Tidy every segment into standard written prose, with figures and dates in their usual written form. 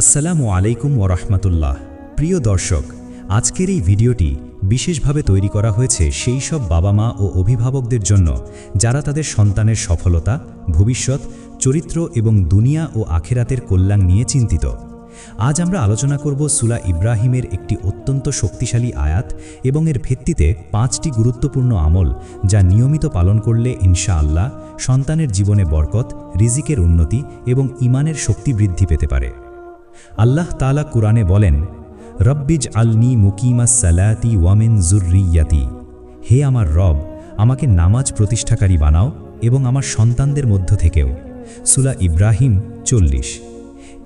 আসসালামু আলাইকুম ওরহমতুল্লাহ। প্রিয় দর্শক, আজকের এই ভিডিওটি বিশেষভাবে তৈরি করা হয়েছে সেই সব বাবা মা ও অভিভাবকদের জন্য যারা তাদের সন্তানের সফলতা, ভবিষ্যৎ, চরিত্র এবং দুনিয়া ও আখেরাতের কল্যাণ নিয়ে চিন্তিত। আজ আমরা আলোচনা করব সূরা ইব্রাহিমের একটি অত্যন্ত শক্তিশালী আয়াত এবং এর ভিত্তিতে 5টি গুরুত্বপূর্ণ আমল যা নিয়মিত পালন করলে ইনশাআল্লাহ সন্তানের জীবনে বরকত, রিজিকের উন্নতি এবং ঈমানের শক্তি বৃদ্ধি পেতে পারে। আল্লাহ তাআলা কুরআনে বলেন, রব্বিজ আলনি মুকিমাস সালাতি ওয়ামিন যুররিয়াতি। হে আমার রব, আমাকে নামাজ প্রতিষ্ঠাকারী বানাও এবং আমার সন্তানদের মধ্য থেকেও। সূরা ইব্রাহিম 40।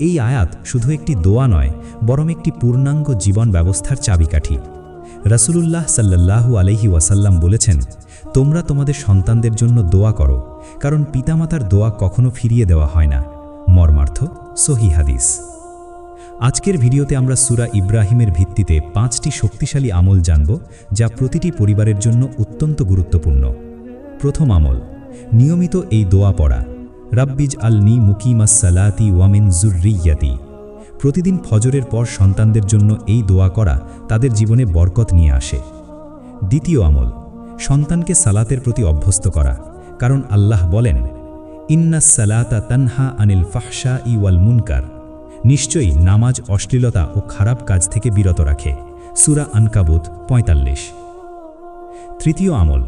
এই আয়াত শুধু একটি দোয়া নয়, বরং একটি পূর্ণাঙ্গ জীবন ব্যবস্থার চাবিকাঠি। রাসূলুল্লাহ সাল্লাল্লাহু আলাইহি ওয়াসাল্লাম বলেছেন, তোমরা তোমাদের সন্তানদের জন্য দোয়া করো, কারণ পিতামাতার দোয়া কখনো ফিরিয়ে দেওয়া হয় না। মর্মার্থ সহিহ হাদিস। আজকের ভিডিওতে আমরা সূরা ইব্রাহিমের ভিত্তিতে 5টি শক্তিশালী আমল জানব, যা প্রতিটি পরিবারের জন্য অত্যন্ত গুরুত্বপূর্ণ। প্রথম আমল, নিয়মিত এই দোয়া পড়া। রাব্বিজ আলনি মুকিমাস সালাতি ওয়ামিন যুররিয়াতি। প্রতিদিন ফজরের পর সন্তানদের জন্য এই দোয়া করা তাদের জীবনে বরকত নিয়ে আসে। দ্বিতীয় আমল, সন্তানকে সালাতের প্রতি অভ্যস্ত করা, কারণ আল্লাহ বলেন, ইন্নাস সালাতা তানহা আনিল ফাহশাই ওয়াল মুনকার। নিশ্চয়ই নামাজ অশ্লীলতা ও খারাপ কাজ থেকে বিরত রাখে। সূরা আনকাবুত 45। তৃতীয় আমল,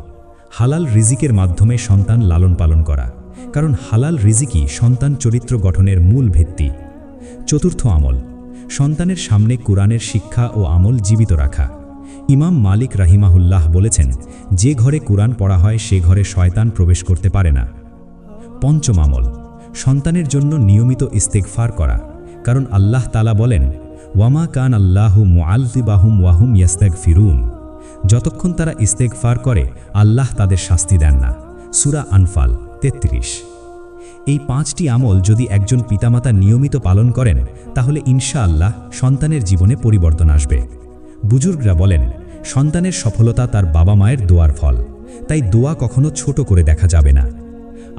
হালাল রিজিকের মাধ্যমে সন্তান লালন পালন করা, কারণ হালাল রিজিকই সন্তান চরিত্র গঠনের মূল ভিত্তি। চতুর্থ আমল, সন্তানের সামনে কুরআনের শিক্ষা ও আমল জীবিত রাখা। ইমাম মালিক রাহিমাহুল্লাহ বলেছেন, যে ঘরে কুরআন পড়া হয় সে ঘরে শয়তান প্রবেশ করতে পারে না। পঞ্চম আমল, সন্তানের জন্য নিয়মিত ইস্তেগফার করা, কারণ আল্লাহ তাআলা বলেন, ওয়ামা কান আল্লাহু মুআযযিবাহুম ওয়াহুম ইয়াস্তাগফিরুন। যতক্ষণ তারা ইস্তেগফার করে আল্লাহ তাদের শাস্তি দেন না। সূরা আনফাল 33। এই 5টি আমল যদি একজন পিতামাতা নিয়মিত পালন করেন, তাহলে ইনশাআল্লাহ সন্তানের জীবনে পরিবর্তন আসবে। বুজুর্গরা বলেন, সন্তানের সফলতা তার বাবা মায়ের দোয়ার ফল, তাই দোয়া কখনো ছোট করে দেখা যাবে না।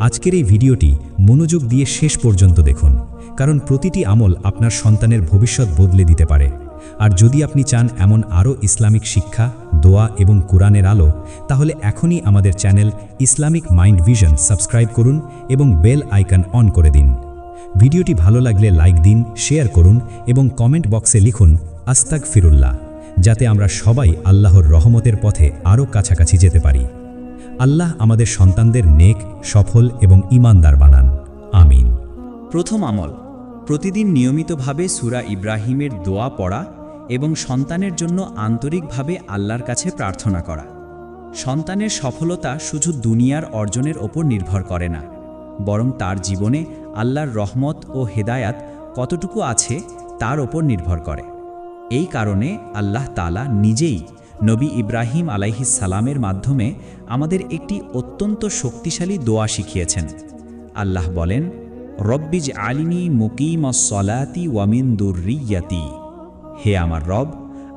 আজকের এই ভিডিওটি মনোযোগ দিয়ে শেষ পর্যন্ত দেখুন, কারণ প্রতিটি আমল আপনার সন্তানের ভবিষ্যৎ বদলে দিতে পারে। আর যদি আপনি চান এমন আরও ইসলামিক শিক্ষা, দোয়া এবং কুরআনের আলো, তাহলে এখনই আমাদের channel Islamic mind vision subscribe করুন এবং বেল আইকন অন করে দিন। ভিডিওটি ভালো লাগলে লাইক দিন, শেয়ার করুন এবং কমেন্ট বক্সে লিখুন আস্তাগফিরুল্লাহ, যাতে আমরা সবাই আল্লাহর রহমতের পথে আরও কাছাকাছি যেতে পারি। আল্লাহ আমাদের সন্তানদের নেক, সফল এবং ঈমানদার বানান। আমিন। প্রথম আমল, প্রতিদিন নিয়মিতভাবে সূরা ইব্রাহিমের দোয়া পড়া এবং সন্তানের জন্য আন্তরিকভাবে আল্লাহর কাছে প্রার্থনা করা। সন্তানের সফলতা শুধু দুনিয়ার অর্জনের ওপর নির্ভর করে না, বরং তার জীবনে আল্লাহর রহমত ও হেদায়াত কতটুকু আছে তার ওপর নির্ভর করে। এই কারণে আল্লাহ তাআলা নিজেই নবী ইব্রাহিম আলাইহিস সালামের মাধ্যমে আমাদের একটি অত্যন্ত শক্তিশালী দোয়া শিখিয়েছেন। আল্লাহ বলেন, রব্বিজ আলিনি মুকিমাস সলাতি ওয়ামিন যুররিয়াতি। হে আমার রব,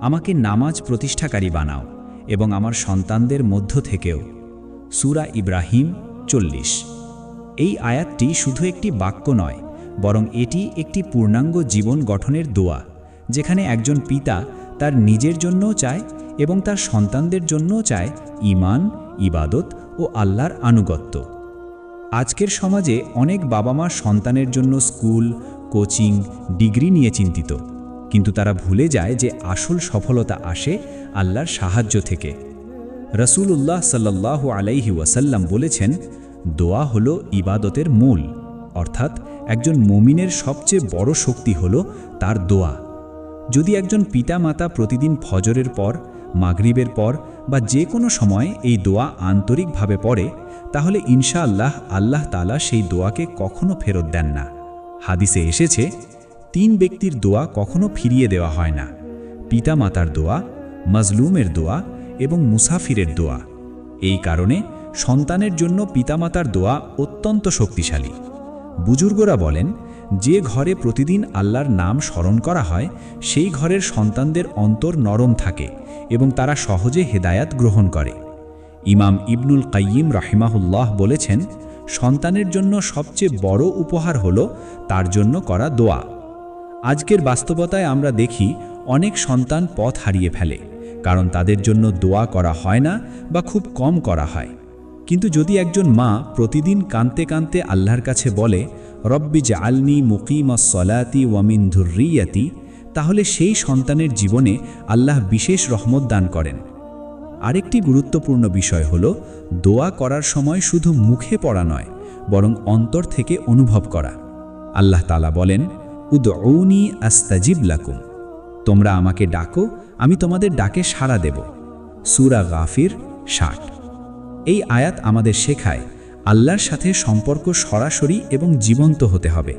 আমাকে নামাজ প্রতিষ্ঠাকারী বানাও এবং আমার সন্তানদের মধ্য থেকেও। সূরা ইব্রাহিম 40। এই আয়াতটি শুধু একটি বাক্য নয়, বরং এটি একটি পূর্ণাঙ্গ জীবন গঠনের দোয়া, যেখানে একজন পিতা তার নিজের জন্যও চায় এবং তার সন্তানদের জন্যও চায় ঈমান, ইবাদত ও আল্লাহর আনুগত্য। আজকের সমাজে অনেক বাবা মা সন্তানের জন্য স্কুল, কোচিং, ডিগ্রি নিয়ে চিন্তিত, কিন্তু তারা ভুলে যায় যে আসল সফলতা আসে আল্লাহর সাহায্য থেকে। রাসূলুল্লাহ সাল্লাল্লাহু আলাইহি ওয়াসাল্লাম বলেছেন, দোয়া হলো ইবাদতের মূল, অর্থাৎ একজন মুমিনের সবচেয়ে বড় শক্তি হলো তার দোয়া। যদি একজন পিতামাতা প্রতিদিন ফজরের পর, মাগরিবের পর বা যে কোনো সময় এই দোয়া আন্তরিকভাবে পড়ে, তাহলে ইনশাআল্লাহ আল্লাহ তাআলা সেই দোয়াকে কখনো ফেরত দেন না। হাদিসে এসেছে, 3 ব্যক্তির দোয়া কখনো ফিরিয়ে দেওয়া হয় না: পিতামাতার দোয়া, মাজলুমের দোয়া এবং মুসাফিরের দোয়া। এই কারণে সন্তানের জন্য পিতামাতার দোয়া অত্যন্ত শক্তিশালী। বুজুর্গরা বলেন, যে ঘরে প্রতিদিন আল্লাহর নাম স্মরণ করা হয়, সেই ঘরের সন্তানদের অন্তর নরম থাকে এবং তারা সহজে হেদায়াত গ্রহণ করে। ইমাম ইবনুল কাইয়িম রাহিমাহুল্লাহ বলেছেন, সন্তানের জন্য সবচেয়ে বড় উপহার হলো তার জন্য করা দোয়া। আজকের বাস্তবতায় আমরা দেখি অনেক সন্তান পথ হারিয়ে ফেলে, কারণ তাদের জন্য দোয়া করা হয় না বা খুব কম করা হয়। কিন্তু যদি একজন মা প্রতিদিন কাঁদতে কাঁদতে আল্লাহর কাছে বলে, রব্বি জাআলনি মুকিমাস সলাতি ওয়া মিন যুররিয়াতি, তাহলে সেই সন্তানের জীবনে আল্লাহ বিশেষ রহমত দান করেন। আরেকটি গুরুত্বপূর্ণ বিষয় হল দোয়া করার সময় শুধু মুখে পড়া নয়, বরং অন্তর থেকে অনুভব করা। আল্লাহ তাআলা বলেন, উদউনি আস্তাজিব লাকুম, তোমরা আমাকে ডাকো, আমি তোমাদের ডাকে সাড়া দেব। সূরা গাফির 60। এই আয়াত আমাদের শেখায় আল্লাহর সাথে সম্পর্ক সরাসরি এবং জীবন্ত হতে হবে।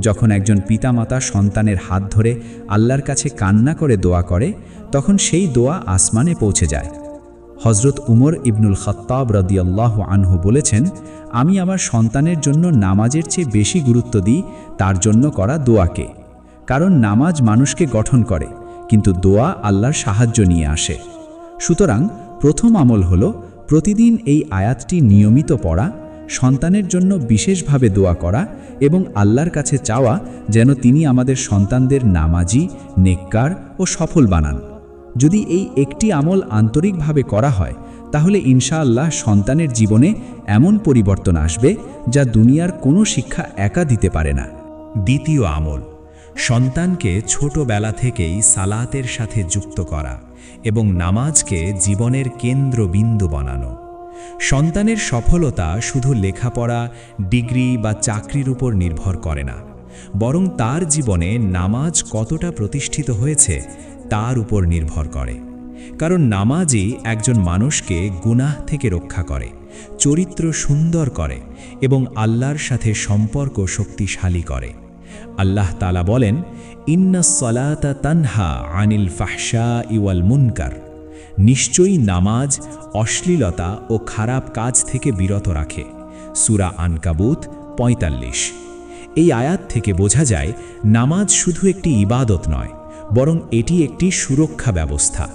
যখন একজন পিতামাতা সন্তানের হাত ধরে আল্লাহর কাছে কান্না করে দোয়া করে, তখন সেই দোয়া আসমানে পৌঁছে যায়। হযরত উমর ইবনুল খাত্তাব রাদিয়াল্লাহু আনহু বলেছেন, আমি আমার সন্তানের জন্য নামাজের চেয়ে বেশি গুরুত্ব দিই তার জন্য করা দোয়াকে। কারণ নামাজ মানুষকে গঠন করে, কিন্তু দোয়া আল্লাহর সাহায্য নিয়ে আসে। সুতরাং প্রথম আমল হলো প্রতিদিন এই আয়াতটি নিয়মিত পড়া, সন্তানের জন্য বিশেষভাবে দোয়া করা এবং আল্লাহর কাছে চাওয়া যেন তিনি আমাদের সন্তানদের নামাজি, নেককার ও সফল বানান। যদি এই একটি আমল আন্তরিকভাবে করা হয়, তাহলে ইনশাআল্লাহ সন্তানের জীবনে এমন পরিবর্তন আসবে যা দুনিয়ার কোনো শিক্ষা একা দিতে পারে না। দ্বিতীয় আমল, সন্তানকে ছোটবেলা থেকেই সালাতের সাথে যুক্ত করা এবং নামাজকে জীবনের কেন্দ্রবিন্দু বানানো। সন্তানের সফলতা শুধু লেখাপড়া, ডিগ্রি বা চাকরির উপর নির্ভর করে না, বরং তার জীবনে নামাজ কতটা প্রতিষ্ঠিত হয়েছে তার উপর নির্ভর করে। কারণ নামাজই একজন মানুষকে গুনাহ থেকে রক্ষা করে, চরিত্র সুন্দর করে এবং আল্লাহর সাথে সম্পর্ক শক্তিশালী করে। আল্লাহ তাআলা বলেন, ইন্নাস সালাতা তানহা আনিল ফাহশাই ওয়াল মুনকার, নিশ্চয়ই নামাজ অশ্লীলতা ও খারাপ কাজ থেকে বিরত রাখে। সূরা আনকাবুত ৪৫। এই আয়াত থেকে বোঝা যায় নামাজ শুধু একটি ইবাদত নয়, বরং এটি একটি সুরক্ষা ব্যবস্থা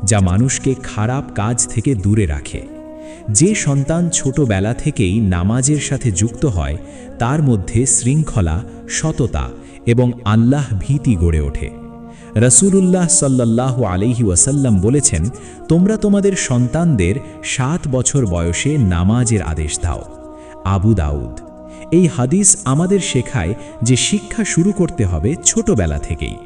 যা মানুষকে খারাপ কাজ থেকে দূরে রাখে। যে সন্তান ছোটবেলা থেকেই নামাজের সাথে যুক্ত হয়, তার মধ্যে শৃঙ্খলা, সততা এবং আল্লাহ ভীতি গড়ে ওঠে। রাসূলুল্লাহ সাল্লাল্লাহু আলাইহি ওয়াসাল্লাম বলেছেন, তোমরা তোমাদের সন্তানদের 7 বছর বয়সে নামাজের আদেশ দাও। আবু দাউদ। এই হাদিস আমাদের শেখায় যে শিক্ষা শুরু করতে হবে ছোটবেলা থেকেই।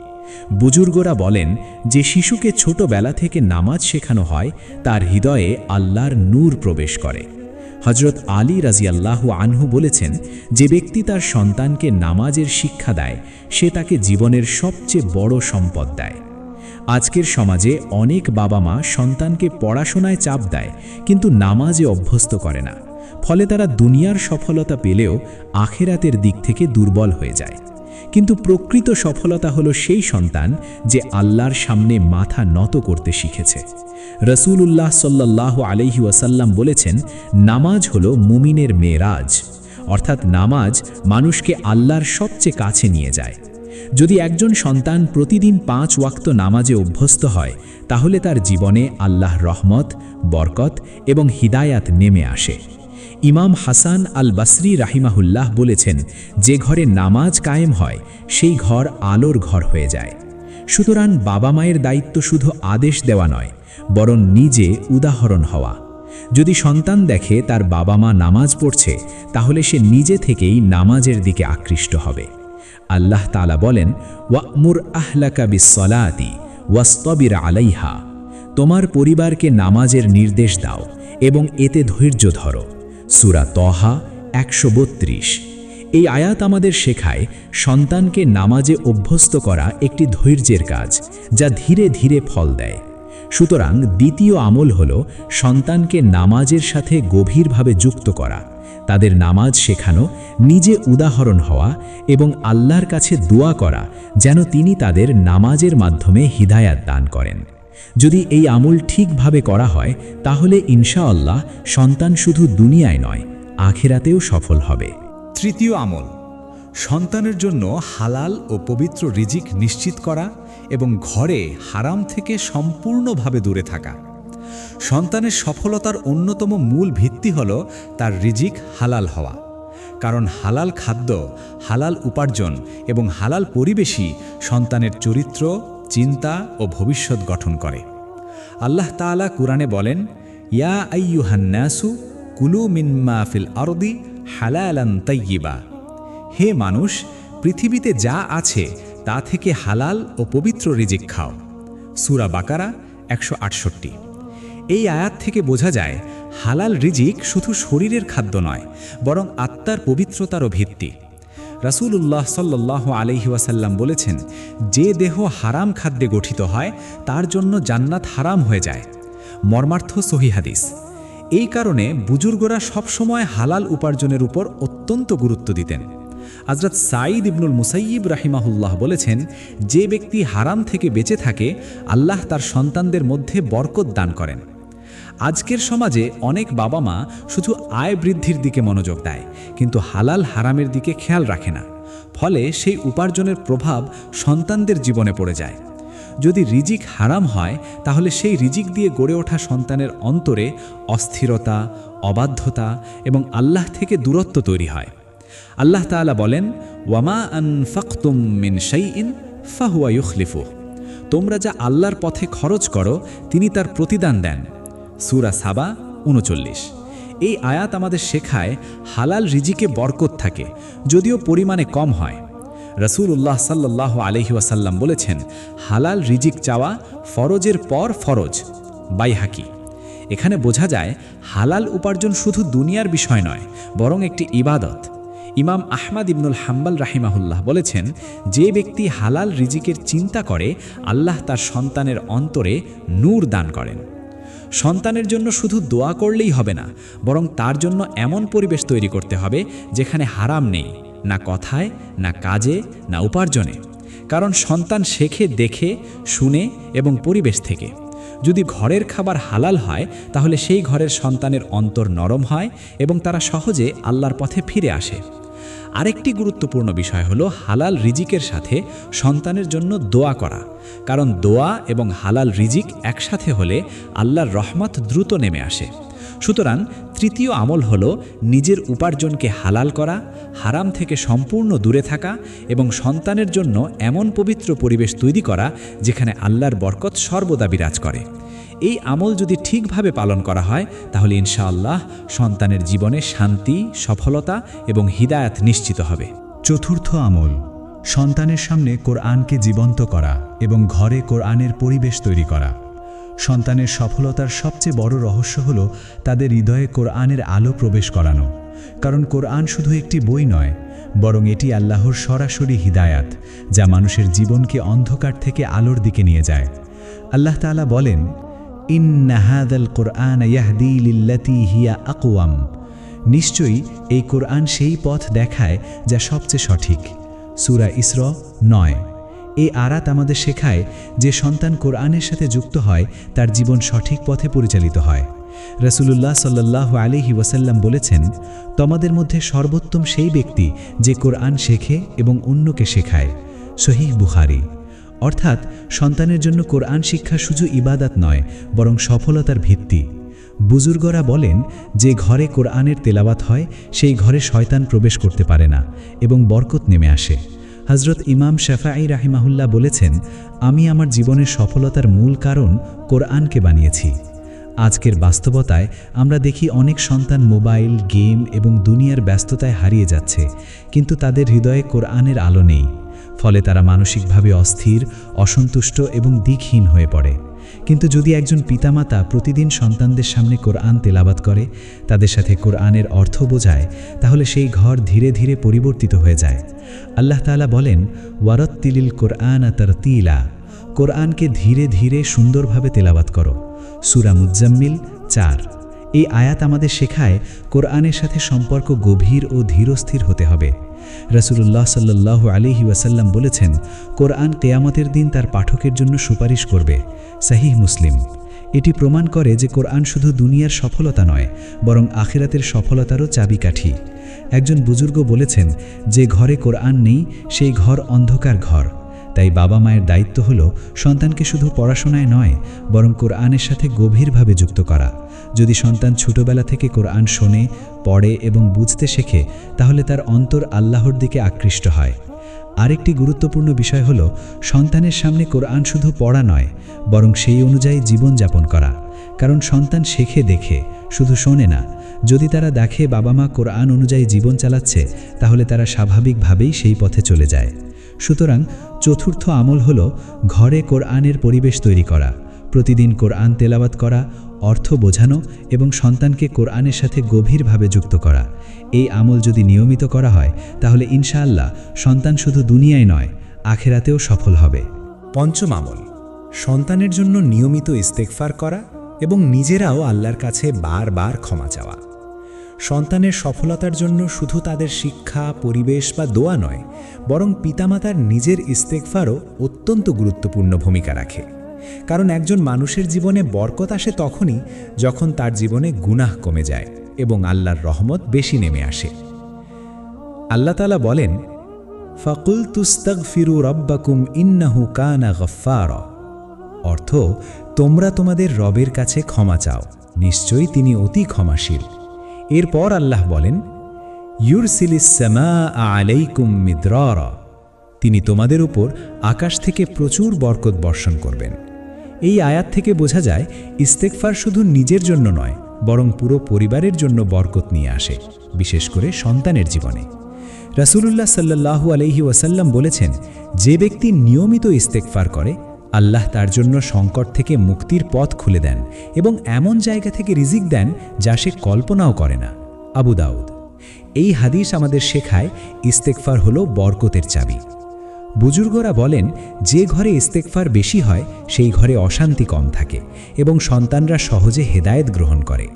বুজুর্গরা বলেন, যে শিশুকে ছোটবেলা থেকে নামাজ শেখানো হয়, তার হৃদয়ে আল্লাহর নূর প্রবেশ করে। হযরত আলী রাদিয়াল্লাহু আনহু বলেছেন, যে ব্যক্তি তার সন্তানকে নামাজের শিক্ষা দেয়, সে তাকে জীবনের সবচেয়ে বড় সম্পদ দেয়। আজকের সমাজে অনেক বাবা মা সন্তানকে পড়াশোনায় চাপ দেয়, কিন্তু নামাজে অভ্যস্ত করে না। ফলে তারা দুনিয়ার সফলতা পেলেও আখিরাতের দিক থেকে দুর্বল হয়ে যায়। কিন্তু প্রকৃত সফলতা হলো সেই সন্তান যে আল্লাহর সামনে মাথা নত করতে শিখেছে। রাসূলুল্লাহ সাল্লাল্লাহু আলাইহি ওয়াসাল্লাম বলেছেন, নামাজ হলো মুমিনের মেরাজ, অর্থাৎ নামাজ মানুষকে আল্লাহর সবচেয়ে কাছে নিয়ে যায়। যদি একজন সন্তান প্রতিদিন 5 ওয়াক্ত নামাজে অভ্যস্ত হয়, তাহলে তার জীবনে আল্লাহর রহমত, বরকত এবং হিদায়াত নেমে আসে। ইমাম হাসান আল বসরি রাহিমাহুল্লাহ বলেছেন, যে ঘরে নামাজ কায়েম হয় সেই ঘর আলোর ঘর হয়ে যায়। সুতরাং বাবা মায়ের দায়িত্ব শুধু আদেশ দেওয়া নয়, বরং নিজে উদাহরণ হওয়া। যদি সন্তান দেখে তার বাবা মা নামাজ পড়ছে, তাহলে সে নিজে থেকেই নামাজের দিকে আকৃষ্ট হবে। আল্লাহ তাআলা বলেন, ওয়া'মুর আহলাকা বিস-সলাতি ওয়াসতাবির আলাইহা, তোমার পরিবারকে নামাজের নির্দেশ দাও এবং এতে ধৈর্য ধরো। সূরা তহা ১৩২। এই আয়াত আমাদের শেখায় সন্তানকে নামাজে অভ্যস্ত করা একটি ধৈর্যের কাজ, যা ধীরে ধীরে ফল দেয়। সুতরাং দ্বিতীয় আমল হল সন্তানকে নামাজের সাথে গভীরভাবে যুক্ত করা, তাদের নামাজ শেখানো, নিজে উদাহরণ হওয়া এবং আল্লাহর কাছে দোয়া করা যেন তিনি তাদের নামাজের মাধ্যমে হিদায়াত দান করেন। যদি এই আমল ঠিকভাবে করা হয়, তাহলে ইনশাআল্লাহ সন্তান শুধু দুনিয়ায় নয়, আখিরাতেও সফল হবে। তৃতীয় আমল, সন্তানের জন্য হালাল ও পবিত্র রিজিক নিশ্চিত করা এবং ঘরে হারাম থেকে সম্পূর্ণভাবে দূরে থাকা। সন্তানের সফলতার অন্যতম মূল ভিত্তি হল তার রিজিক হালাল হওয়া। কারণ হালাল খাদ্য, হালাল উপার্জন এবং হালাল পরিবেশই সন্তানের চরিত্র, চিন্তা ও ভবিষ্যৎ গঠন করে। আল্লাহ তাআলা কুরআনে বলেন, ইয়া আইয়ুহান নাসু কুলু মিম্মা ফিল আরদি হালালান তাইয়্যিবা। হে মানুষ, পৃথিবীতে যা আছে তা থেকে হালাল ও পবিত্র রিজিক খাও। সূরা বাকারা 168। এই আয়াত থেকে বোঝা যায় হালাল রিজিক শুধু শরীরের খাদ্য নয়, বরং আত্মার পবিত্রতারও ভিত্তি। রাসূলুল্লাহ সাল্লাল্লাহু আলাইহি ওয়াসাল্লাম বলেছেন, যে দেহ হারাম খাদ্যে গঠিত হয় তার জন্য জান্নাত হারাম হয়ে যায়। মর্মার্থ সহিহ হাদিস। এই কারণে বুজুর্গরা সবসময় হালাল উপার্জনের উপর অত্যন্ত গুরুত্ব দিতেন। হযরত সাঈদ ইবনুল মুসাইয়িব রাহিমাহুল্লাহ বলেছেন, যে ব্যক্তি হারাম থেকে বেঁচে থাকে আল্লাহ তার সন্তানদের মধ্যে বরকত দান করেন। আজকের সমাজে অনেক বাবা মা শুধু আয় বৃদ্ধির দিকে মনোযোগ দেয়, কিন্তু হালাল হারামের দিকে খেয়াল রাখে না। ফলে সেই উপার্জনের প্রভাব সন্তানদের জীবনে পড়ে যায়। যদি রিজিক হারাম হয় তাহলে সেই রিজিক দিয়ে গড়ে ওঠা সন্তানের অন্তরে অস্থিরতা, অবাধ্যতা এবং আল্লাহ থেকে দূরত্ব তৈরি হয়। আল্লাহ তাআলা বলেন, ওয়ামা আনফাকতুম মিন শাইইন ফাহুয়া ইউখলিফুহ। তোমরা যা আল্লাহর পথে খরচ করো তিনি তার প্রতিদান দেন। সূরা সাবা 39। এই আয়াত আমাদের শেখায় হালাল রিজিকে বরকত থাকে, যদিও পরিমাণে কম হয়। রাসূলুল্লাহ সাল্লাল্লাহু আলাইহি ওয়াসাল্লাম বলেছেন, হালাল রিজিক চাওয়া ফরজের পর ফরজ। বাইহাকি। এখানে বোঝা যায় হালাল উপার্জন শুধু দুনিয়ার বিষয় নয়, বরং একটি ইবাদত। ইমাম আহমদ ইবনুল হাম্বল রাহিমাহুল্লাহ বলেছেন, যে ব্যক্তি হালাল রিজিকের চিন্তা করে আল্লাহ তার সন্তানের অন্তরে নূর দান করেন। সন্তানের জন্য শুধু দোয়া করলেই হবে না, বরং তার জন্য এমন পরিবেশ তৈরি করতে হবে যেখানে হারাম নেই, না কথায়, না কাজে, না উপার্জনে। কারণ সন্তান শেখে দেখে, শুনে এবং পরিবেশ থেকে। যদি ঘরের খাবার হালাল হয় তাহলে সেই ঘরের সন্তানের অন্তর নরম হয় এবং তারা সহজে আল্লাহর পথে ফিরে আসে। আরেকটি গুরুত্বপূর্ণ বিষয় হলো হালাল রিজিকের সাথে সন্তানের জন্য দোয়া করা, কারণ দোয়া এবং হালাল রিজিক একসাথে হলে আল্লাহর রহমত দ্রুত নেমে আসে। সুতরাং তৃতীয় আমল হলো নিজের উপার্জনকে হালাল করা, হারাম থেকে সম্পূর্ণ দূরে থাকা এবং সন্তানের জন্য এমন পবিত্র পরিবেশ তৈরি করা যেখানে আল্লাহর বরকত সর্বদা বিরাজ করে। এই আমল যদি ঠিকভাবে পালন করা হয় তাহলে ইনশাআল্লাহ সন্তানের জীবনে শান্তি, সফলতা এবং হিদায়াত নিশ্চিত হবে। চতুর্থ আমল, সন্তানের সামনে কোরআনকে জীবন্ত করা এবং ঘরে কোরআনের পরিবেশ তৈরি করা। সন্তানের সফলতার সবচেয়ে বড় রহস্য হল তাদের হৃদয়ে কোরআনের আলো প্রবেশ করানো। কারণ কোরআন শুধু একটি বই নয়, বরং এটি আল্লাহর সরাসরি হিদায়াত, যা মানুষের জীবনকে অন্ধকার থেকে আলোর দিকে নিয়ে যায়। আল্লাহ তাআলা বলেন, ইন্না হাযাল কুরআন ইয়াহদি লিল্লাতী হিয়া আকওয়াম। নিশ্চয়ই এই কোরআন সেই পথ দেখায় যা সবচেয়ে সঠিক। সূরা ইসরা 9। এই আয়াত আমাদের শেখায় যে সন্তান কোরআনের সাথে যুক্ত হয় তার জীবন সঠিক পথে পরিচালিত হয়। রাসূলুল্লাহ সাল্লাল্লাহু আলাইহি ওয়াসাল্লাম বলেছেন, তোমাদের মধ্যে সর্বোত্তম সেই ব্যক্তি যে কোরআন শেখে এবং অন্যকে শেখায়। সহিহ বুখারী। অর্থাৎ সন্তানের জন্য কোরআন শিক্ষা শুধু ইবাদত নয়, বরং সফলতার ভিত্তি। বুজুর্গরা বলেন, যে ঘরে কোরআনের তেলাওয়াত হয় সেই ঘরে শয়তান প্রবেশ করতে পারে না এবং বরকত নেমে আসে। হযরত ইমাম শাফাঈ রাহিমাহুল্লাহ বলেছেন, আমি আমার জীবনের সফলতার মূল কারণ কোরআনকে বানিয়েছি। আজকের বাস্তবতায় আমরা দেখি অনেক সন্তান মোবাইল, গেম এবং দুনিয়ার ব্যস্ততায় হারিয়ে যাচ্ছে, কিন্তু তাদের হৃদয়ে কোরআনের আলো নেই। ফলে তারা মানসিকভাবে অস্থির, অসন্তুষ্ট এবং দিকহীন হয়ে পড়ে। কিন্তু যদি একজন পিতামাতা প্রতিদিন সন্তানদের সামনে কোরআন তেলাওয়াত করে, তাদের সাথে কোরআনের অর্থ বোঝায়, তাহলে সেই ঘর ধীরে ধীরে পরিবর্তিত হয়ে যায়। আল্লাহ তাআলা বলেন, ওয়ারাত্তিলিল কোরআন তারতিলা। কোরআনকে ধীরে ধীরে সুন্দরভাবে তেলাওয়াত করো। সূরা মুজ্জাম্মিল 4। এই আয়াত আমাদের শেখায় কোরআনের সাথে সম্পর্ক গভীর ও ধীরস্থির হতে হবে। রাসূলুল্লাহ সাল্লাল্লাহু আলাইহি ওয়াসাল্লাম বলেছেন, কোরআন কিয়ামতের দিন তার পাঠকের জন্য সুপারিশ করবে। সহিহ মুসলিম। এটি প্রমাণ করে যে কোরআন শুধু দুনিয়ার সফলতা নয়, বরং আখিরাতের সফলতারও চাবিকাঠি। একজন বুজুর্গ বলেছেন, যে ঘরে কোরআন নেই সেই ঘর অন্ধকার ঘর। তাই বাবা মায়ের দায়িত্ব হলো সন্তানকে শুধু পড়াশোনায় নয় বরং কোরআনের সাথে গভীরভাবে যুক্ত করা। যদি সন্তান ছোটবেলা থেকে কোরআন শোনে, পড়ে এবং বুঝতে শেখে, তাহলে তার অন্তর আল্লাহর দিকে আকৃষ্ট হয়। আরেকটি গুরুত্বপূর্ণ বিষয় হলো সন্তানের সামনে কোরআন শুধু পড়া নয়, বরং সেই অনুযায়ী জীবনযাপন করা। কারণ সন্তান শেখে দেখে, শুধু শোনে না। যদি তারা দেখে বাবা মা কোরআন অনুযায়ী জীবন চালাচ্ছে, তাহলে তারা স্বাভাবিকভাবেই সেই পথে চলে যায়। সুতরাং চতুর্থ আমল হলো ঘরে কোরআনের পরিবেশ তৈরি করা। প্রতিদিন কোরআন তেলাওয়াত করা, অর্থ বোঝানো এবং সন্তানকে কোরআনের সাথে গভীরভাবে যুক্ত করা। এই আমল যদি নিয়মিত করা হয়, তাহলে ইনশাআল্লাহ সন্তান শুধু দুনিয়ায় নয়, আখেরাতেও সফল হবে। পঞ্চম আমল, সন্তানের জন্য নিয়মিত ইস্তেগফার করা এবং নিজেরাও আল্লাহর কাছে বারবার ক্ষমা চাওয়া। সন্তানের সফলতার জন্য শুধু তাদের শিক্ষা, পরিবেশ বা দোয়া নয়, বরং পিতামাতার নিজের ইস্তেগফারও অত্যন্ত গুরুত্বপূর্ণ ভূমিকা রাখে। কারণ একজন মানুষের জীবনে বরকত আসে তখনই যখন তার জীবনে গুনাহ কমে যায় এবং আল্লাহর রহমত বেশি নেমে আসে। আল্লাহ তাআলা বলেন, ফাকুলতু ইস্তাগফিরু রাব্বাকুম ইন্নাহু কানা গফফারা। অর্থ, তোমরা তোমাদের রবের কাছে ক্ষমা চাও, নিশ্চয়ই তিনি অতি ক্ষমাশীল। এরপর আল্লাহ বলেন, ইউরসিলিস সামাআ আলাইকুম মিদরারা। তিনি তোমাদের উপর আকাশ থেকে প্রচুর বরকত বর্ষণ করবেন। এই আয়াত থেকে বোঝা যায় ইস্তেগফার শুধু নিজের জন্য নয়, বরং পুরো পরিবারের জন্য বরকত নিয়ে আসে, বিশেষ করে সন্তানের জীবনে। রাসূলুল্লাহ সাল্লাল্লাহু আলাইহি ওয়াসাল্লাম বলেছেন, যে ব্যক্তি নিয়মিত ইস্তেগফার করে, আল্লাহ তার জন্য সংকট থেকে মুক্তির পথ খুলে দেন এবং এমন জায়গা থেকে রিজিক দেন যা সে কল্পনাও করে না। আবু দাউদ। এই হাদিস আমাদের শেখায় ইস্তেগফার হলো বরকতের চাবি। বুজুর্গরা বলেন, যে ঘরে ইস্তেগফার বেশি হয় সেই ঘরে অশান্তি কম থাকে এবং সন্তানরা সহজে হেদায়েত গ্রহণ করে।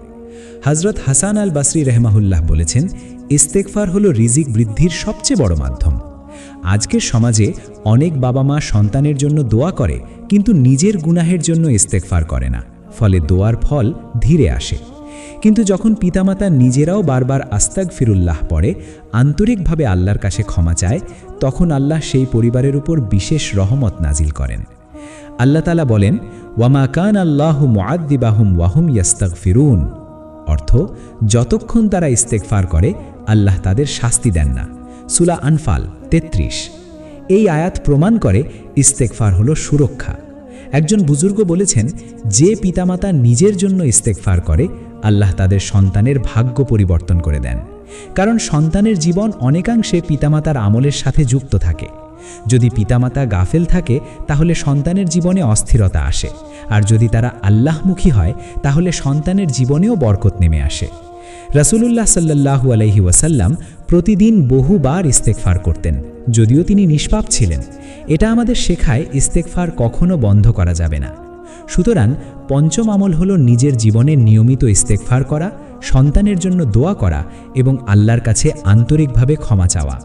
হযরত হাসান আল বসরি রাহমাহুল্লাহ বলেছেন, ইস্তেগফার হলো রিজিক বৃদ্ধির সবচেয়ে বড় মাধ্যম। আজকের সমাজে অনেক বাবা মা সন্তানের জন্য দোয়া করে, কিন্তু নিজের গুনাহের জন্য ইস্তেগফার করে না, ফলে দোয়ার ফল ধীরে আসে। কিন্তু যখন পিতামাতা নিজেরাও বারবার আস্তাগফিরুল্লাহ পড়ে, আন্তরিকভাবে আল্লাহর কাছে ক্ষমা চায়, তখন আল্লাহ সেই পরিবারের উপর বিশেষ রহমত নাজিল করেন। আল্লাহ তাআলা বলেন, ওয়ামা কান আল্লাহু মুআদ্দিবাহুম ওয়াহুম ইয়াস্তাগফিরুন। অর্থ, যতক্ষণ তারা ইস্তেগফার করে, আল্লাহ তাদের শাস্তি দেন না। সূরা আনফাল 33। এই আয়াত প্রমাণ করে ইস্তেগফার হলো সুরক্ষা। একজন বুজুর্গ বলেছেন, যে পিতামাতা নিজের জন্য ইস্তেগফার করে, আল্লাহ তাদের সন্তানের ভাগ্য পরিবর্তন করে দেন। কারণ সন্তানের জীবন অনেকাংশে পিতামাতার আমলের সাথে যুক্ত থাকে। যদি পিতামাতা গাফেল থাকে, তাহলে সন্তানের জীবনে অস্থিরতা আসে, আর যদি তারা আল্লাহমুখী হয়, তাহলে সন্তানের জীবনেও বরকত নেমে আসে। রাসূলুল্লাহ সাল্লাল্লাহু আলাইহি ওয়াসাল্লাম প্রতিদিন বহুবার ইস্তেগফার করতেন, যদিও তিনি নিষ্পাপ ছিলেন। এটা আমাদের শেখায় ইস্তেগফার কখনো বন্ধ করা যাবে না। সুতরাং পঞ্চম আমল হলো নিজের জীবনে নিয়মিত ইস্তেগফার করা, সন্তানের জন্য দোয়া করা এবং আল্লাহর কাছে আন্তরিকভাবে ক্ষমা চাওয়া।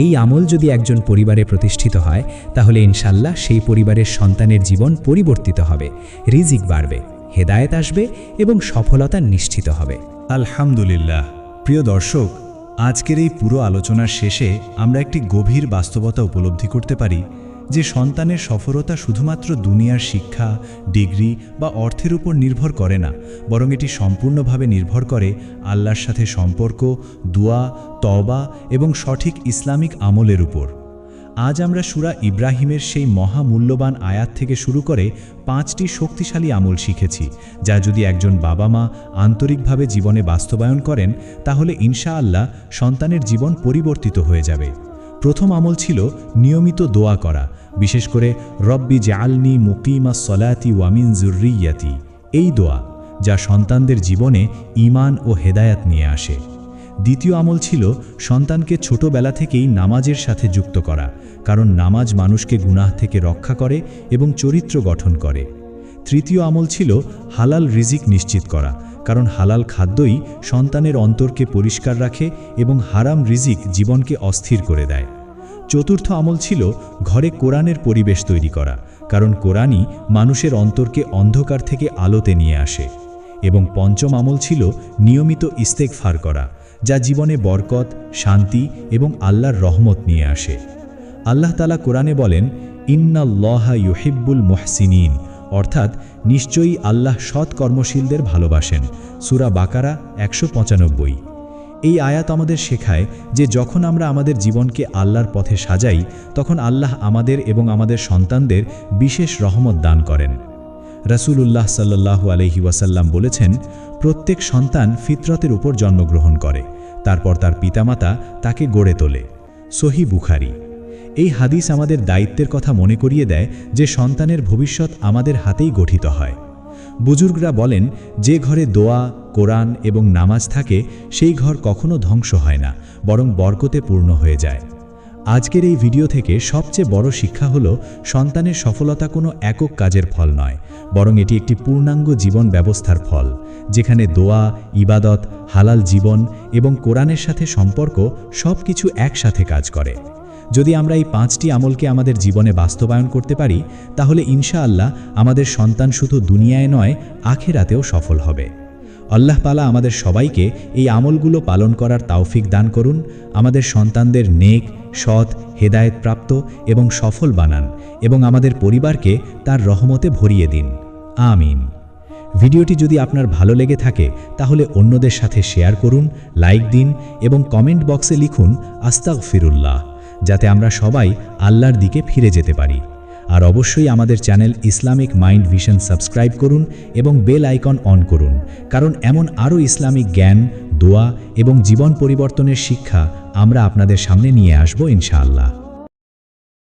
এই আমল যদি একজন পরিবারে প্রতিষ্ঠিত হয়, তাহলে ইনশাআল্লাহ সেই পরিবারের সন্তানের জীবন পরিবর্তিত হবে, রিজিক বাড়বে, হেদায়েত আসবে এবং সফলতা নিশ্চিত হবে। আলহামদুলিল্লাহ। প্রিয় দর্শক, আজকের এই পুরো আলোচনার শেষে আমরা একটি গভীর বাস্তবতা উপলব্ধি করতে পারি যে সন্তানের সফলতা শুধুমাত্র দুনিয়ার শিক্ষা, ডিগ্রি বা অর্থের উপর নির্ভর করে না, বরং এটি সম্পূর্ণভাবে নির্ভর করে আল্লাহর সাথে সম্পর্ক, দোয়া, তওবা এবং সঠিক ইসলামিক আমলের উপর। আজ আমরা সূরা ইব্রাহিমের সেই মহামূল্যবান আয়াত থেকে শুরু করে 5টি শক্তিশালী আমল শিখেছি, যা যদি একজন বাবা মা আন্তরিকভাবে জীবনে বাস্তবায়ন করেন, তাহলে ইনশাআল্লাহ সন্তানের জীবন পরিবর্তিত হয়ে যাবে। প্রথম আমল ছিল নিয়মিত দোয়া করা, বিশেষ করে রব্বি জাআলনি মুকিমাস সলাতি ওয়া মিন যুররিয়াতি। এই দোয়া, যা সন্তানদের জীবনে ঈমান ও হেদায়েত নিয়ে আসে। দ্বিতীয় আমল ছিল সন্তানকে ছোটবেলা থেকেই নামাজের সাথে যুক্ত করা, কারণ নামাজ মানুষকে গুনাহ থেকে রক্ষা করে এবং চরিত্র গঠন করে। তৃতীয় আমল ছিল হালাল রিজিক নিশ্চিত করা, কারণ হালাল খাদ্যই সন্তানের অন্তরকে পরিষ্কার রাখে এবং হারাম রিজিক জীবনকে অস্থির করে দেয়। চতুর্থ আমল ছিল ঘরে কোরআনের পরিবেশ তৈরি করা, কারণ কোরআনই মানুষের অন্তরকে অন্ধকার থেকে আলোতে নিয়ে আসে। এবং পঞ্চম আমল ছিল নিয়মিত ইস্তেগফার করা, যা জীবনে বরকত, শান্তি এবং আল্লাহর রহমত নিয়ে আসে। আল্লাহ তাআলা কোরআনে বলেন, ইন্নাল্লাহা ইউহিব্বুল মুহসিনিন, অর্থাৎ নিশ্চয়ই আল্লাহ সৎ কর্মশীলদের ভালোবাসেন। সূরা বাকারা 195। এই আয়াত আমাদের শেখায় যে যখন আমরা আমাদের জীবনকে আল্লাহর পথে সাজাই, তখন আল্লাহ আমাদের এবং আমাদের সন্তানদের বিশেষ রহমত দান করেন। রাসূলুল্লাহ সাল্লাল্লাহু আলাইহি ওয়াসাল্লাম বলেছেন, প্রত্যেক সন্তান ফিতরতের উপর জন্মগ্রহণ করে, তারপর তার পিতামাতা তাকে গড়ে তোলে। সহিহ বুখারী। এই হাদিস আমাদের দায়িত্বের কথা মনে করিয়ে দেয় যে সন্তানের ভবিষ্যৎ আমাদের হাতেই গঠিত হয়। বুজুর্গরা বলেন, যে ঘরে দোয়া, কোরআন এবং নামাজ থাকে সেই ঘর কখনো ধ্বংস হয় না, বরং বরকতে পূর্ণ হয়ে যায়। আজকের এই ভিডিও থেকে সবচেয়ে বড় শিক্ষা হলো, সন্তানের সফলতা কোনো একক কাজের ফল নয়, বরং এটি একটি পূর্ণাঙ্গ জীবন ব্যবস্থার ফল, যেখানে দোয়া, ইবাদত, হালাল জীবন এবং কোরআনের সাথে সম্পর্ক সব কিছু একসাথে কাজ করে। যদি আমরা এই 5টি আমলকে আমাদের জীবনে বাস্তবায়ন করতে পারি, তাহলে ইনশাআল্লাহ আমাদের সন্তান শুধু দুনিয়ায় নয়, আখিরাতেও সফল হবে। আল্লাহ তাআলা আমাদের সবাইকে এই আমলগুলো পালন করার তৌফিক দান করুন। আমাদের সন্তানদের নেক, সৎ, হেদায়েতপ্রাপ্ত এবং সফল বানান এবং আমাদের পরিবারকে তার রহমতে ভরিয়ে দিন। আমিন। ভিডিওটি যদি আপনার ভালো লেগে থাকে তাহলে অন্যদের সাথে শেয়ার করুন, লাইক দিন এবং কমেন্ট বক্সে লিখুন আস্তাগফিরুল্লাহ, যাতে আমরা সবাই আল্লাহর দিকে ফিরে যেতে পারি। আর অবশ্যই আমাদের channel Islamic mind vision subscribe করুন এবং বেল আইকন অন করুন, কারণ এমন আরও ইসলামিক জ্ঞান, দোয়া এবং জীবন পরিবর্তনের শিক্ষা আমরা আপনাদের সামনে নিয়ে আসব ইনশাআল্লাহ।